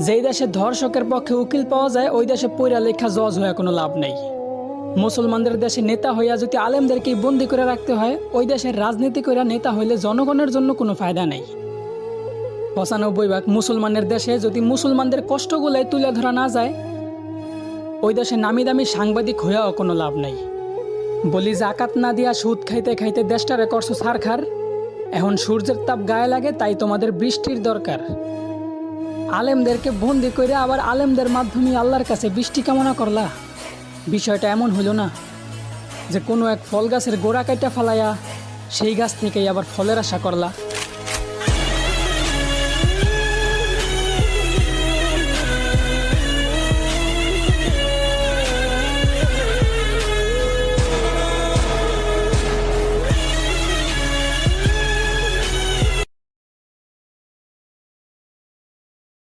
যেই দেশে ধর্ষকের পক্ষে উকিল পাওয়া যায় ওই দেশে পইরা লেখা জজ হয়ে কোনো লাভ নেই। মুসলমানদের দেশে নেতা হইয়া যদি আলেমদেরকেই বন্দি করে রাখতে হয়, ওই দেশের রাজনীতি করে নেতা হইলে জনগণের জন্য কোনো ফায়দা নেই। ৯৫% মুসলমানের দেশে যদি মুসলমানদের কষ্টগুলাই তুলে ধরা না যায়, ওই দেশে নামি দামি সাংবাদিক হইয়াও কোনো লাভ নেই। বলি জাকাত না দিয়া সুদ খাইতে খাইতে দেশটারে করছো ছারখার। এখন সূর্যের তাপ গায়ে লাগে তাই তোমাদের বৃষ্টির দরকার। আলেমদেরকে বন্দি করে আবার আলেমদের মাধ্যমে আল্লাহর কাছে বৃষ্টি কামনা করলা। বিষয়টা এমন হইল না যে কোনো এক ফল গাছের গোড়া কাইটা ফালাইয়া সেই গাছ থেকেই আবার ফলের আশা করলা।